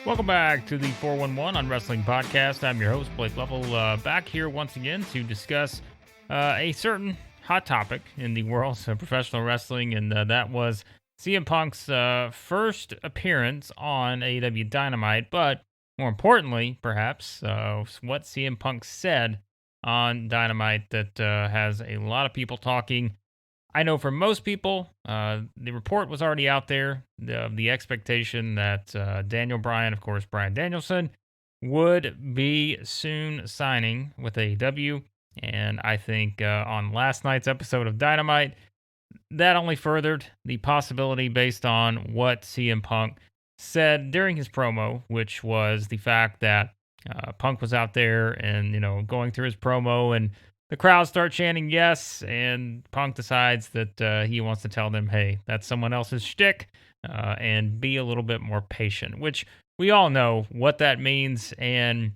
Welcome back to the 411 on Wrestling Podcast. I'm your host, Blake Lovell, back here once again to discuss a certain hot topic in the world of professional wrestling, and that was CM Punk's first appearance on AEW Dynamite, but more importantly, perhaps, what CM Punk said on Dynamite that has a lot of people talking. I know for most people, the report was already out there. The expectation that Daniel Bryan, of course, Bryan Danielson, would be soon signing with AEW. And I think on last night's episode of Dynamite, that only furthered the possibility based on what CM Punk said during his promo, which was the fact that Punk was out there and, going through his promo, and the crowd start chanting yes, and Punk decides that he wants to tell them, hey, that's someone else's shtick, and be a little bit more patient, which we all know what that means. And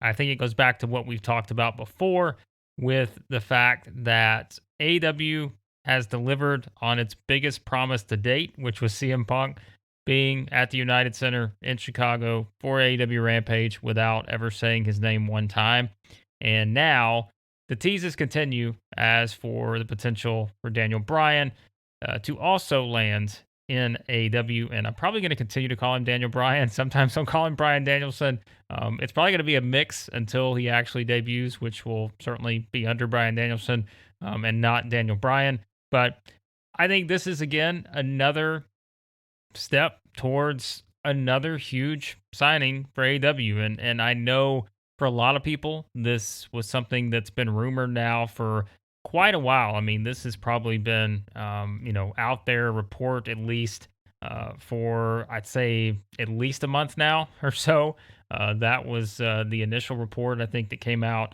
I think it goes back to what we've talked about before with the fact that AEW has delivered on its biggest promise to date, which was CM Punk being at the United Center in Chicago for AEW Rampage without ever saying his name one time. And now the teases continue as for the potential for Daniel Bryan to also land in AEW. And I'm probably going to continue to call him Daniel Bryan. Sometimes I'll call him Bryan Danielson. It's probably going to be a mix until he actually debuts, which will certainly be under Bryan Danielson and not Daniel Bryan. But I think this is, again, another step towards another huge signing for AEW. And I know for a lot of people, this was something that's been rumored now for quite a while. I mean, this has probably been, out there, report at least for, I'd say, at least a month now or so. That was the initial report, I think, that came out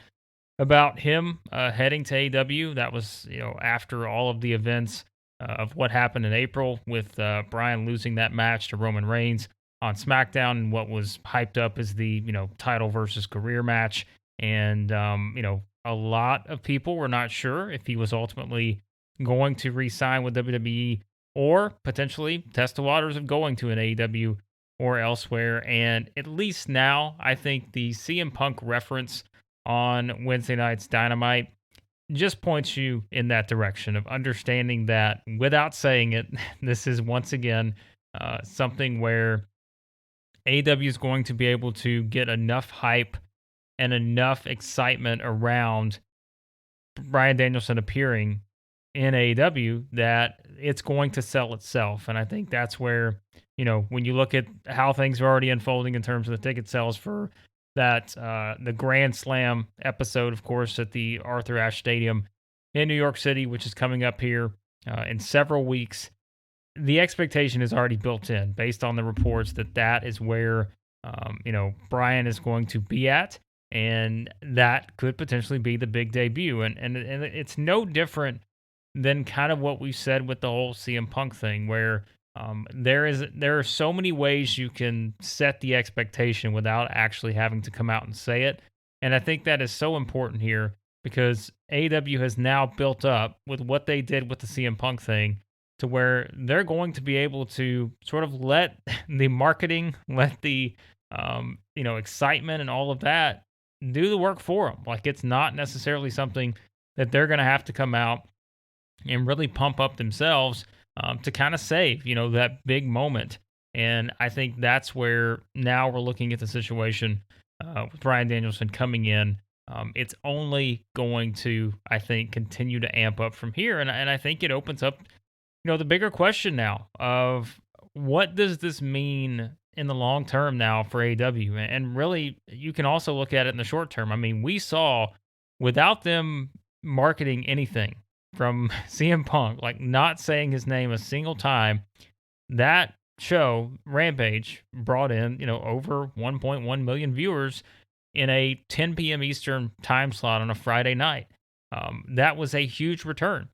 about him heading to AEW. That was, after all of the events of what happened in April with Bryan losing that match to Roman Reigns on SmackDown, and what was hyped up as the, title versus career match. And, a lot of people were not sure if he was ultimately going to re-sign with WWE or potentially test the waters of going to an AEW or elsewhere. And at least now, I think the CM Punk reference on Wednesday night's Dynamite just points you in that direction of understanding that without saying it, this is once again something where AEW is going to be able to get enough hype and enough excitement around Bryan Danielson appearing in AEW that it's going to sell itself. And I think that's where, when you look at how things are already unfolding in terms of the ticket sales for that, the Grand Slam episode, of course, at the Arthur Ashe Stadium in New York City, which is coming up here in several weeks, the expectation is already built in based on the reports that is where, Bryan is going to be at. And that could potentially be the big debut. And it's no different than kind of what we said with the whole CM Punk thing, where there are so many ways you can set the expectation without actually having to come out and say it. And I think that is so important here because AEW has now built up with what they did with the CM Punk thing to where they're going to be able to sort of let the marketing, let the excitement and all of that do the work for them. Like, it's not necessarily something that they're going to have to come out and really pump up themselves to kind of save, that big moment. And I think that's where now we're looking at the situation with Bryan Danielson coming in. It's only going to, I think, continue to amp up from here. And I think it opens up, the bigger question now of what does this mean in the long term now for AEW? And really, you can also look at it in the short term. I mean, we saw without them marketing anything from CM Punk, like not saying his name a single time, that show, Rampage, brought in, over 1.1 million viewers in a 10 p.m. Eastern time slot on a Friday night. That was a huge return.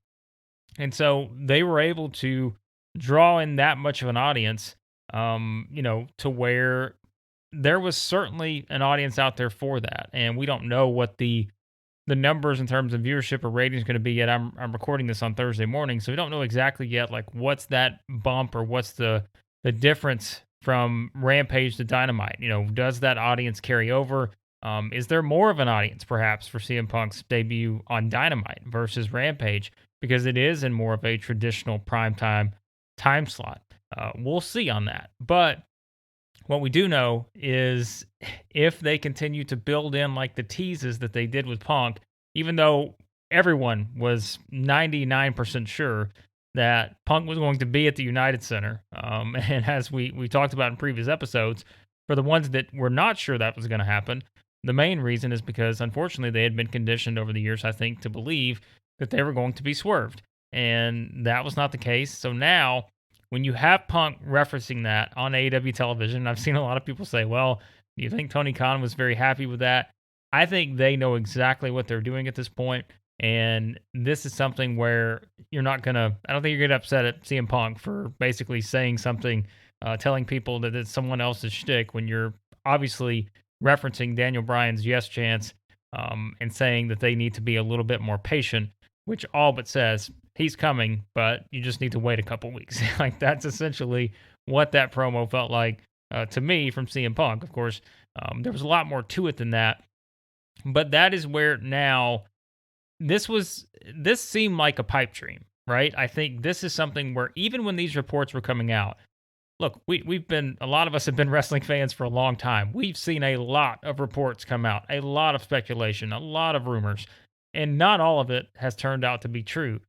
And so they were able to draw in that much of an audience, to where there was certainly an audience out there for that. And we don't know what the numbers in terms of viewership or ratings going to be yet. I'm recording this on Thursday morning, so we don't know exactly yet, like what's that bump or what's the difference from Rampage to Dynamite? Does that audience carry over? Is there more of an audience perhaps for CM Punk's debut on Dynamite versus Rampage because it is in more of a traditional primetime time slot? We'll see on that. But what we do know is if they continue to build in like the teases that they did with Punk, even though everyone was 99% sure that Punk was going to be at the United Center, and as we talked about in previous episodes, for the ones that were not sure that was going to happen, the main reason is because unfortunately they had been conditioned over the years, I think, to believe that they were going to be swerved. And that was not the case. So now when you have Punk referencing that on AEW television, I've seen a lot of people say, well, do you think Tony Khan was very happy with that? I think they know exactly what they're doing at this point. And this is something where I don't think you're going to upset at CM Punk for basically saying something, telling people that it's someone else's shtick when you're obviously referencing Daniel Bryan's yes chance, and saying that they need to be a little bit more patient, which all but says he's coming, but you just need to wait a couple weeks. Like that's essentially what that promo felt like to me from CM Punk. Of course, there was a lot more to it than that, but that is where now this seemed like a pipe dream, right? I think this is something where even when these reports were coming out, look, a lot of us have been wrestling fans for a long time. We've seen a lot of reports come out, a lot of speculation, a lot of rumors, and not all of it has turned out to be true.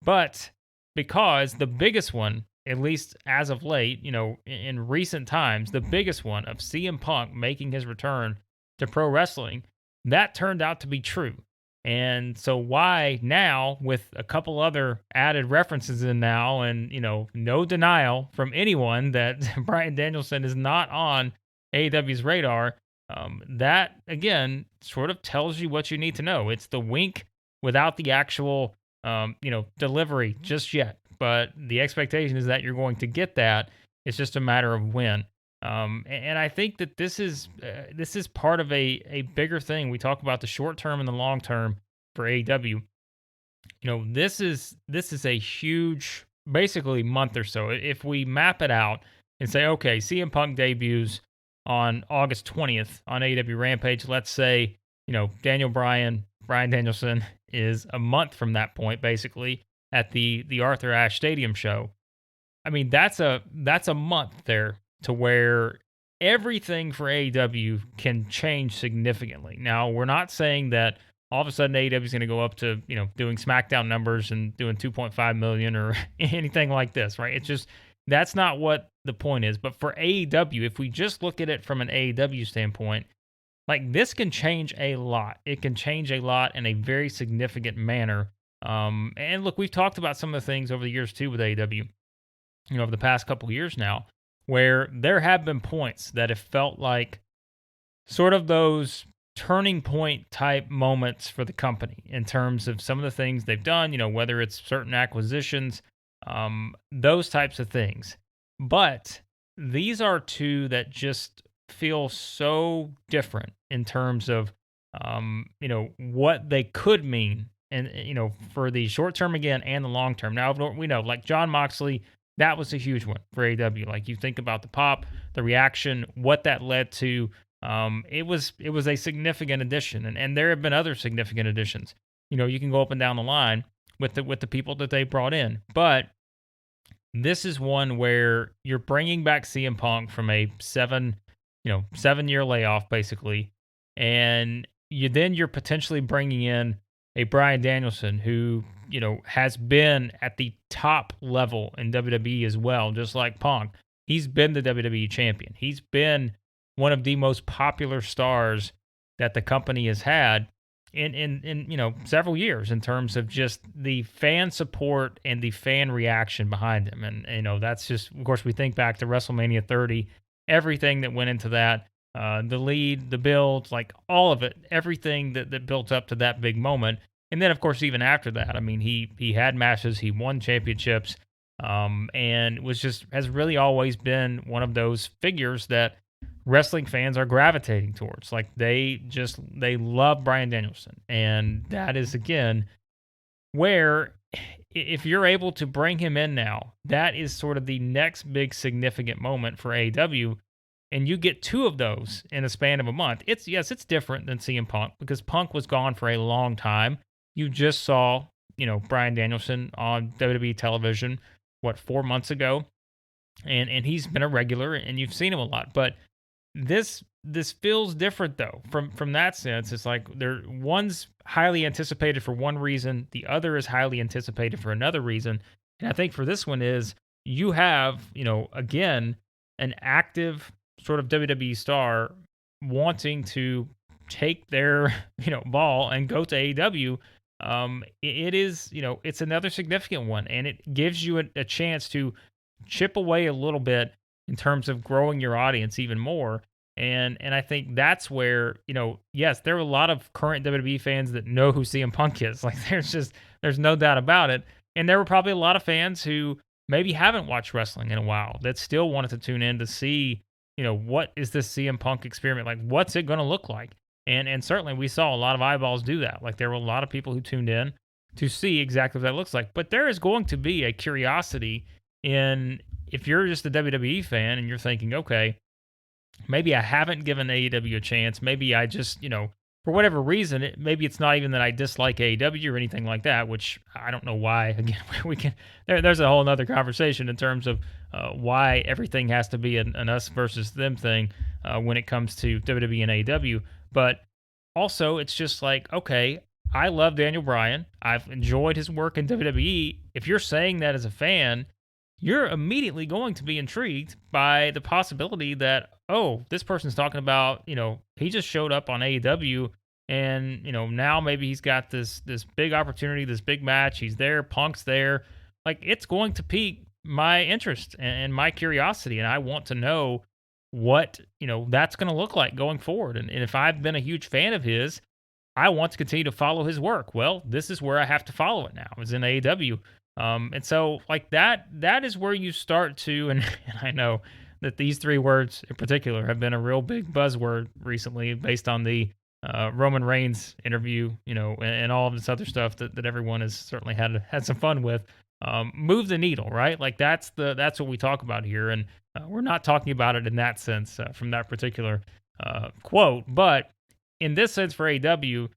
But because the biggest one, at least as of late, in recent times, the biggest one of CM Punk making his return to pro wrestling, that turned out to be true. And so why now, with a couple other added references in now, and no denial from anyone that Bryan Danielson is not on AEW's radar, that again sort of tells you what you need to know. It's the wink without the actual delivery just yet, but the expectation is that you're going to get that. It's just a matter of when. And I think that this is part of a bigger thing. We talk about the short term and the long term for AEW. This is a huge, basically month or so. If we map it out and say, okay, CM Punk debuts on August 20th on AEW Rampage. Let's say, Daniel Bryan, Bryan Danielson is a month from that point, basically at the Arthur Ashe Stadium show. I mean, that's a month there to where everything for AEW can change significantly. Now, we're not saying that all of a sudden AEW is going to go up to, doing SmackDown numbers and doing 2.5 million or anything like this, right? It's just, that's not what the point is. But for AEW, if we just look at it from an AEW standpoint, like this can change a lot. It can change a lot in a very significant manner. And look, we've talked about some of the things over the years too with AEW, over the past couple of years now, where there have been points that have felt like sort of those turning point type moments for the company in terms of some of the things they've done, whether it's certain acquisitions, those types of things. But these are two that just feel so different in terms of, what they could mean and, for the short term again and the long term. Now, we know like Jon Moxley, that was a huge one for AEW. Like you think about the pop, the reaction, what that led to. It was a significant addition, and there have been other significant additions. You can go up and down the line with the people that they brought in, but this is one where you're bringing back CM Punk from a 7-year layoff basically, and you're potentially bringing in a Bryan Danielson who has been at the top level in WWE as well, just like Punk. He's been the WWE champion. He's been one of the most popular stars that the company has had in several years in terms of just the fan support and the fan reaction behind him. And that's just, of course, we think back to WrestleMania 30, everything that went into that, the lead, the build, like all of it, everything that built up to that big moment. And then, of course, even after that, I mean, he had matches, he won championships, and has really always been one of those figures that wrestling fans are gravitating towards. Like they love Bryan Danielson. And that is, again, where if you're able to bring him in now, that is sort of the next big significant moment for AEW. And you get two of those in a span of a month. It's different than CM Punk because Punk was gone for a long time. You just saw, Bryan Danielson on WWE television, 4 months ago, and he's been a regular, and you've seen him a lot. But this feels different though. From that sense, it's like one's highly anticipated for one reason, the other is highly anticipated for another reason. And I think for this one is you have, again, an active sort of WWE star wanting to take their, ball and go to AEW. It is, it's another significant one, and it gives you a chance to chip away a little bit in terms of growing your audience even more. And I think that's where, yes, there are a lot of current WWE fans that know who CM Punk is. Like there's no doubt about it. And there were probably a lot of fans who maybe haven't watched wrestling in a while that still wanted to tune in to see, what is this CM Punk experiment like? What's it going to look like? And certainly we saw a lot of eyeballs do that. Like there were a lot of people who tuned in to see exactly what that looks like. But there is going to be a curiosity if you're just a WWE fan and you're thinking, okay, maybe I haven't given AEW a chance. Maybe I just, for whatever reason, maybe it's not even that I dislike AEW or anything like that, which I don't know why. Again, there's a whole other conversation in terms of why everything has to be an us versus them thing when it comes to WWE and AEW. But also, it's just like, okay, I love Daniel Bryan. I've enjoyed his work in WWE. If you're saying that as a fan, you're immediately going to be intrigued by the possibility that, oh, this person's talking about, he just showed up on AEW and, now maybe he's got this big opportunity, this big match. He's there, Punk's there. Like, it's going to pique my interest and my curiosity. And I want to know what, that's going to look like going forward. And if I've been a huge fan of his, I want to continue to follow his work. Well, this is where I have to follow it now. It's in AEW. And so like that is where you start to, and I know that these three words in particular have been a real big buzzword recently based on the Roman Reigns interview, and all of this other stuff that everyone has certainly had some fun with. Move the needle, right? Like that's what we talk about here. And we're not talking about it in that sense from that particular quote, but in this sense for AEW,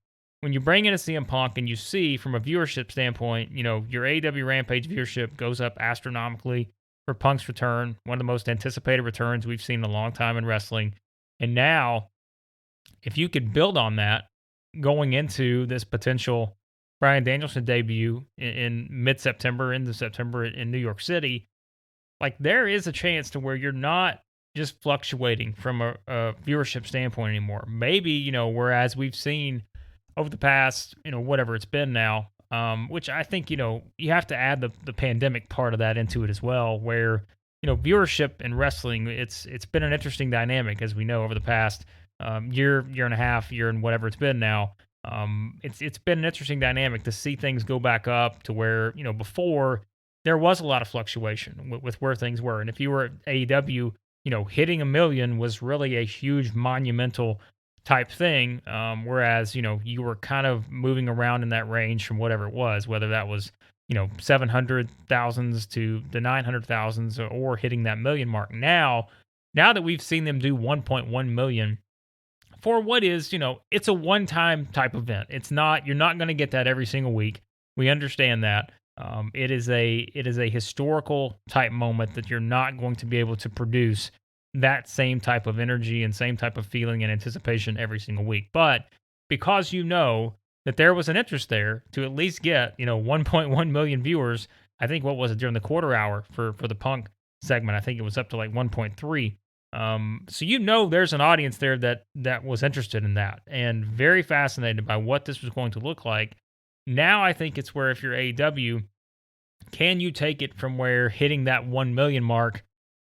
when you bring in a CM Punk and you see from a viewership standpoint, your AEW Rampage viewership goes up astronomically for Punk's return, one of the most anticipated returns we've seen in a long time in wrestling. And now, if you could build on that going into this potential Bryan Danielson debut in mid-September, into September in New York City, like there is a chance to where you're not just fluctuating from a viewership standpoint anymore. Maybe, whereas we've seen over the past, whatever it's been now, which I think, you have to add the pandemic part of that into it as well, where, viewership in wrestling, it's been an interesting dynamic, as we know, over the past year and a half, year and whatever it's been now. It's been an interesting dynamic to see things go back up to where, before there was a lot of fluctuation with where things were. And if you were at AEW, hitting 1 million was really a huge monumental type thing, whereas, you were kind of moving around in that range from whatever it was, whether that was, 700,000s to the 900,000s or hitting that million mark. Now that we've seen them do 1.1 million for what is, it's a one-time type event. You're not going to get that every single week. We understand that. It is a historical type moment that you're not going to be able to produce that same type of energy and same type of feeling and anticipation every single week. But because that there was an interest there to at least get, 1.1 million viewers, I think what was it during the quarter hour for the Punk segment? I think it was up to like 1.3. So there's an audience there that was interested in that and very fascinated by what this was going to look like. Now I think it's where if you're AEW, can you take it from where hitting that 1 million mark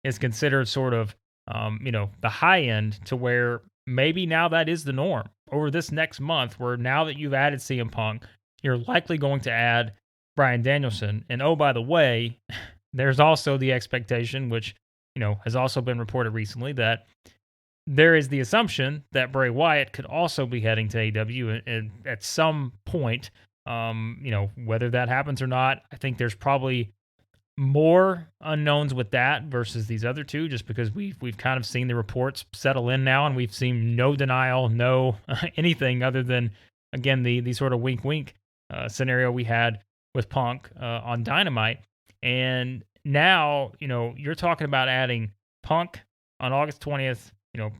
is considered sort of the high end to where maybe now that is the norm over this next month, where now that you've added CM Punk, you're likely going to add Bryan Danielson. And oh, by the way, there's also the expectation, which, has also been reported recently, that there is the assumption that Bray Wyatt could also be heading to AEW at some point Whether that happens or not, I think there's probably more unknowns with that versus these other two, just because we've kind of seen the reports settle in now, and we've seen no denial, no anything other than, again, the sort of wink wink scenario we had with Punk on Dynamite. And now, you're talking about adding Punk on August 20th,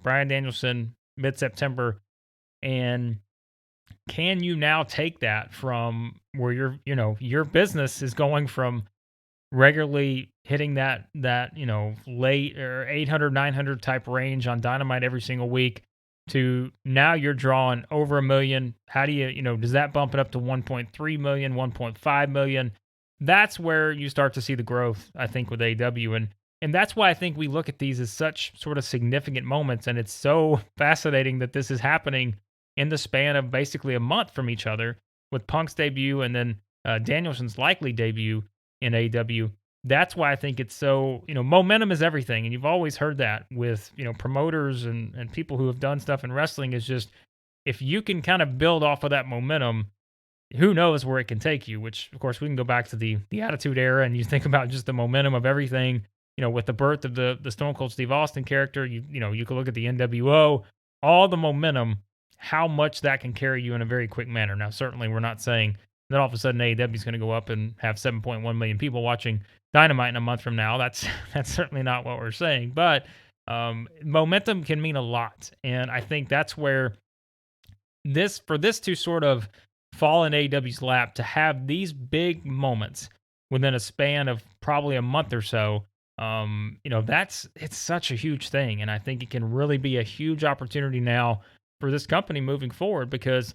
Bryan Danielson mid-September. And can you now take that from where your business is going from regularly hitting that late or 800 900 type range on Dynamite every single week, to now you're drawing over a million? How do does that bump it up to 1.3 million, 1.5 million? That's where you start to see the growth, I think, with AEW. And that's why I think we look at these as such sort of significant moments, and it's so fascinating that this is happening in the span of basically a month from each other, with Punk's debut and then Danielson's likely debut in AEW. That's why I think it's so, momentum is everything. And you've always heard that with, promoters and people who have done stuff in wrestling, is just, if you can kind of build off of that momentum, who knows where it can take you, which of course we can go back to the Attitude Era, and you think about just the momentum of everything, with the birth of the Stone Cold Steve Austin character, you could look at the NWO, all the momentum, how much that can carry you in a very quick manner. Now, certainly we're not saying that all of a sudden AEW is going to go up and have 7.1 million people watching Dynamite in a month from now. That's certainly not what we're saying. But momentum can mean a lot, and I think that's where for this to sort of fall in AEW's lap, to have these big moments within a span of probably a month or so, it's such a huge thing, and I think it can really be a huge opportunity now for this company moving forward, because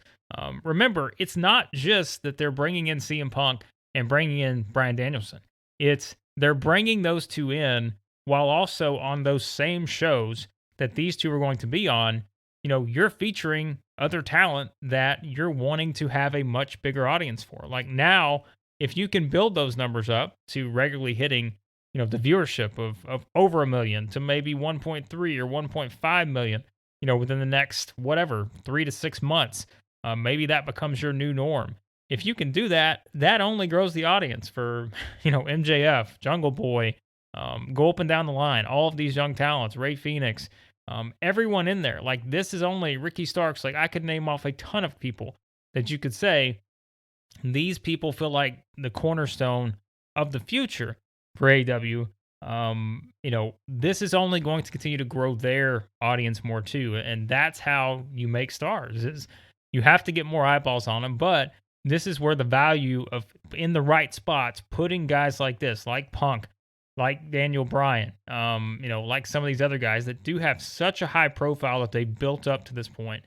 remember, it's not just that they're bringing in CM Punk and bringing in Bryan Danielson. It's they're bringing those two in while also on those same shows that these two are going to be on. You're featuring other talent that you're wanting to have a much bigger audience for. Like now, if you can build those numbers up to regularly hitting, the viewership of over a million to maybe 1.3 or 1.5 million, within the next, 3 to 6 months, maybe that becomes your new norm. If you can do that, that only grows the audience for, MJF, Jungle Boy, go up and down the line, all of these young talents, Ray Phoenix, everyone in there. Like, this is only Ricky Starks. Like, I could name off a ton of people that you could say these people feel like the cornerstone of the future for AEW. This is only going to continue to grow their audience more too, and that's how you make stars. Is you have to get more eyeballs on them, but this is where the value of, in the right spots, putting guys like this, like Punk, like Daniel Bryan, like some of these other guys that do have such a high profile that they built up to this point,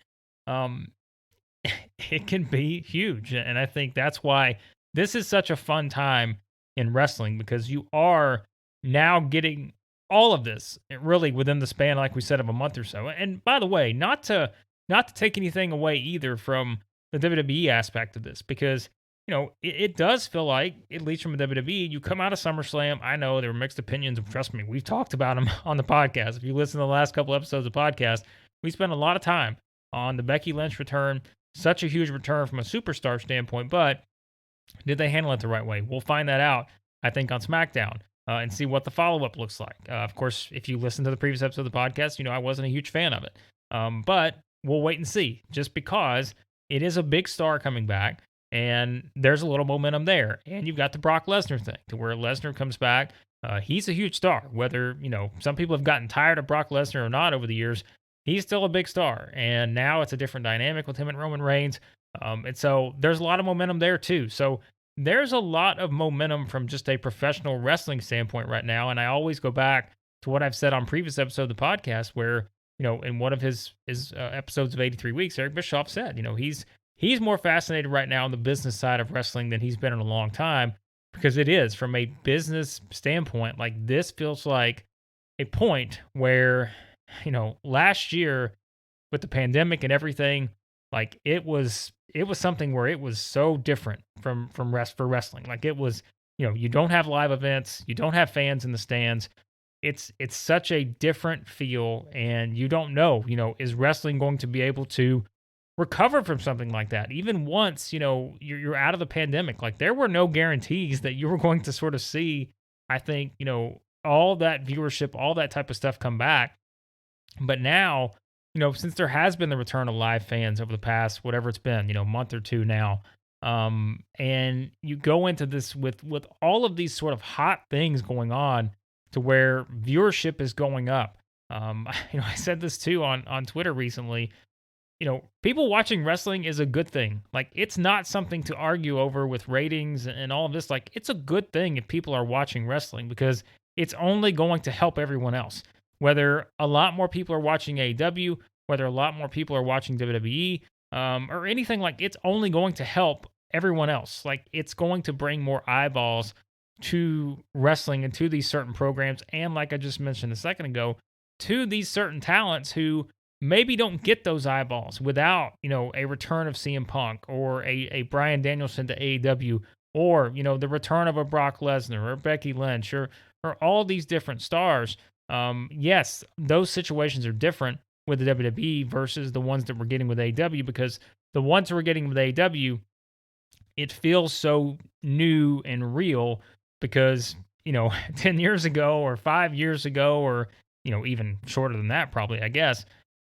it can be huge. And I think that's why this is such a fun time in wrestling, because you are now getting all of this really within the span, like we said, of a month or so. And by the way, not to take anything away either from the WWE aspect of this, because it does feel like, at least from the WWE, you come out of SummerSlam. I know there were mixed opinions. Trust me, we've talked about them on the podcast. If you listen to the last couple episodes of the podcast, we spent a lot of time on the Becky Lynch return. Such a huge return from a superstar standpoint, but did they handle it the right way? We'll find that out, I think, on SmackDown, and see what the follow-up looks like. Of course, if you listen to the previous episode of the podcast, I wasn't a huge fan of it. But we'll wait and see, just because it is a big star coming back, and there's a little momentum there. And you've got the Brock Lesnar thing, to where Lesnar comes back. He's a huge star. Whether, some people have gotten tired of Brock Lesnar or not over the years, he's still a big star. And now it's a different dynamic with him and Roman Reigns. And so there's a lot of momentum there too. So there's a lot of momentum from just a professional wrestling standpoint right now. And I always go back to what I've said on previous episodes of the podcast, where, in one of his episodes of 83 Weeks, Eric Bischoff said, he's more fascinated right now on the business side of wrestling than he's been in a long time, because it is, from a business standpoint, like, this feels like a point where, last year with the pandemic and everything, like, it was something where it was so different for wrestling. Like, it was, you don't have live events, you don't have fans in the stands. It's such a different feel, and you don't know, is wrestling going to be able to recover from something like that. Even once, you're out of the pandemic, like there were no guarantees that you were going to sort of see, I think, all that viewership, all that type of stuff come back. But now, since there has been the return of live fans over the past, whatever it's been, month or two now, and you go into this with all of these sort of hot things going on to where viewership is going up. I said this too on Twitter recently. People watching wrestling is a good thing. Like, it's not something to argue over with ratings and all of this. Like, it's a good thing if people are watching wrestling because it's only going to help everyone else. Whether a lot more people are watching AEW, whether a lot more people are watching WWE, or anything, like, it's only going to help everyone else. Like, it's going to bring more eyeballs to wrestling and to these certain programs. And like I just mentioned a second ago, to these certain talents who maybe don't get those eyeballs without, a return of CM Punk or a Bryan Danielson to AEW, or, the return of a Brock Lesnar or Becky Lynch or all these different stars. Yes, those situations are different with the WWE versus the ones that we're getting with AEW, because the ones we're getting with AEW, it feels so new and real because, 10 years ago or 5 years ago, or, even shorter than that, probably, I guess,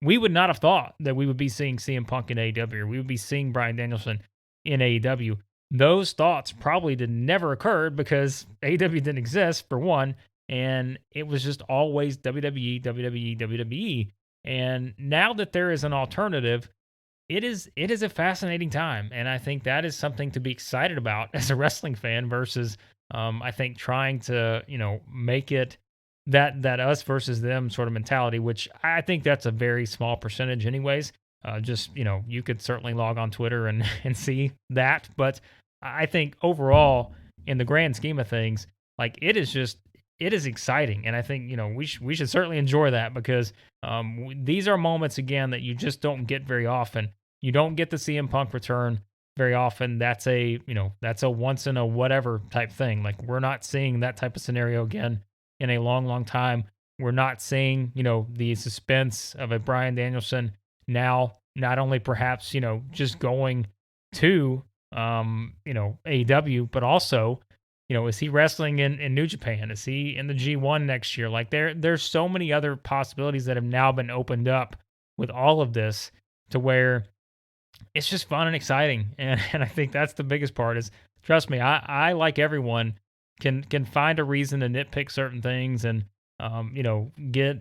we would not have thought that we would be seeing CM Punk in AEW, or we would be seeing Bryan Danielson in AEW. Those thoughts probably never occurred because AEW didn't exist, for one, and it was just always WWE, WWE, WWE. And now that there is an alternative, it is a fascinating time, and I think that is something to be excited about as a wrestling fan versus, I think, trying to make it that us versus them sort of mentality, which I think that's a very small percentage anyways. Just, you could certainly log on Twitter and, and see that. But I think overall, in the grand scheme of things, like it is exciting. And I think, we should certainly enjoy that because these are moments, again, that you just don't get very often. You don't get the CM Punk return very often. That's that's a once in a whatever type thing. Like, we're not seeing that type of scenario again in a long, long time. We're not seeing, the suspense of a Bryan Danielson now, not only perhaps, just going to, AEW, but also, is he wrestling in New Japan? Is he in the G1 next year? Like, there's so many other possibilities that have now been opened up with all of this to where it's just fun and exciting. And I think that's the biggest part is, trust me, I like everyone, can find a reason to nitpick certain things and get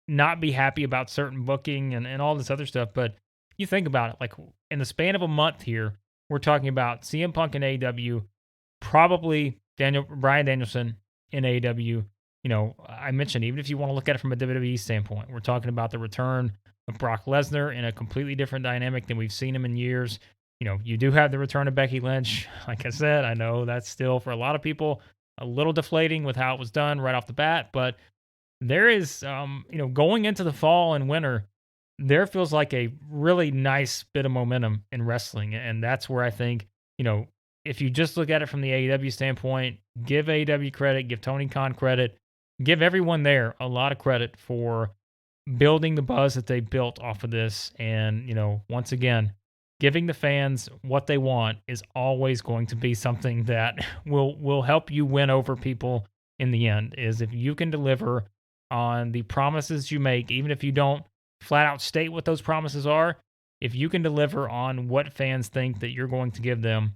not be happy about certain booking and all this other stuff. But you think about it, like in the span of a month here, we're talking about CM Punk in AEW, probably Bryan Danielson in AEW. I mentioned, even if you want to look at it from a WWE standpoint, we're talking about the return of Brock Lesnar in a completely different dynamic than we've seen him in years. You do have the return of Becky Lynch. Like I said, I know that's still for a lot of people a little deflating with how it was done right off the bat, but there is, going into the fall and winter, there feels like a really nice bit of momentum in wrestling. And that's where I think, if you just look at it from the AEW standpoint, give AEW credit, give Tony Khan credit, give everyone there a lot of credit for building the buzz that they built off of this. And, once again, giving the fans what they want is always going to be something that will help you win over people in the end. Is if you can deliver on the promises you make, even if you don't flat out state what those promises are, if you can deliver on what fans think that you're going to give them,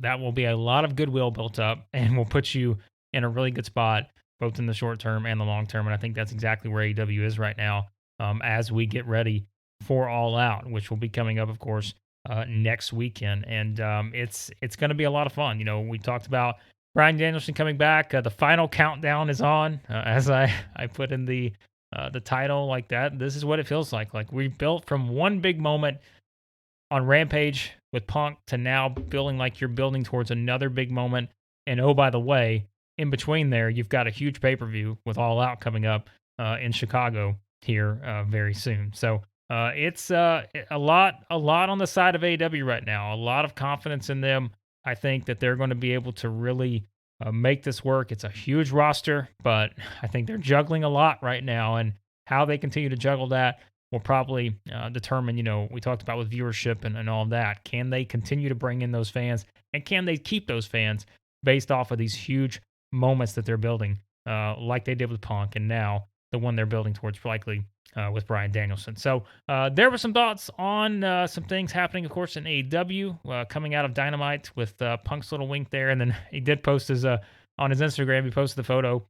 that will be a lot of goodwill built up and will put you in a really good spot, both in the short term and the long term. And I think that's exactly where AEW is right now, as we get ready for All Out, which will be coming up, of course, next weekend. And it's going to be a lot of fun. We talked about Bryan Danielson coming back. The final countdown is on, as I put in the title like that. This is what it feels like. Like, we built from one big moment on Rampage with Punk to now feeling like you're building towards another big moment. And oh, by the way, in between there, you've got a huge pay-per-view with All Out coming up in Chicago here very soon. So it's a lot on the side of AEW right now. A lot of confidence in them. I think that they're going to be able to really make this work. It's a huge roster, but I think they're juggling a lot right now, and how they continue to juggle that will probably determine, we talked about with viewership and all of that. Can they continue to bring in those fans, and can they keep those fans based off of these huge moments that they're building, like they did with Punk, and now the one they're building towards likely with Bryan Danielson. So there were some thoughts on some things happening, of course, in AEW coming out of Dynamite with Punk's little wink there. And then he did post on his Instagram, he posted the photo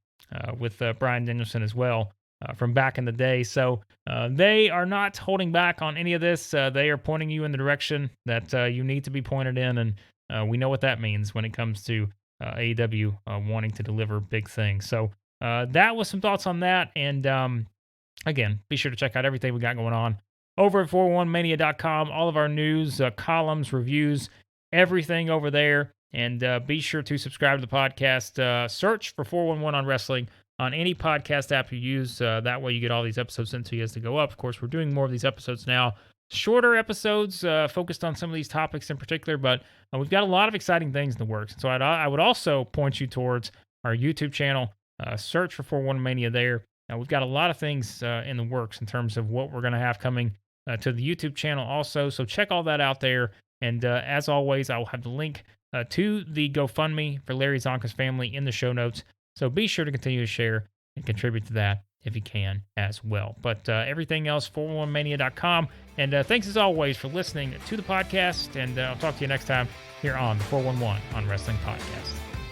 with Bryan Danielson as well from back in the day. So they are not holding back on any of this. They are pointing you in the direction that you need to be pointed in. And we know what that means when it comes to AEW wanting to deliver big things. So that was some thoughts on that. And again, be sure to check out everything we got going on over at 411mania.com. All of our news, columns, reviews, everything over there. And be sure to subscribe to the podcast. Search for 411 on Wrestling on any podcast app you use. That way you get all these episodes sent to you as they go up. Of course, we're doing more of these episodes now. Shorter episodes focused on some of these topics in particular, but we've got a lot of exciting things in the works. So I would also point you towards our YouTube channel. Search for 411 Mania there. We've got a lot of things in the works in terms of what we're going to have coming to the YouTube channel also. So check all that out there. And as always, I will have the link to the GoFundMe for Larry Zonka's family in the show notes. So be sure to continue to share and contribute to that if you can as well. But everything else, 411mania.com. And thanks as always for listening to the podcast. And I'll talk to you next time here on the 411 on Wrestling Podcast.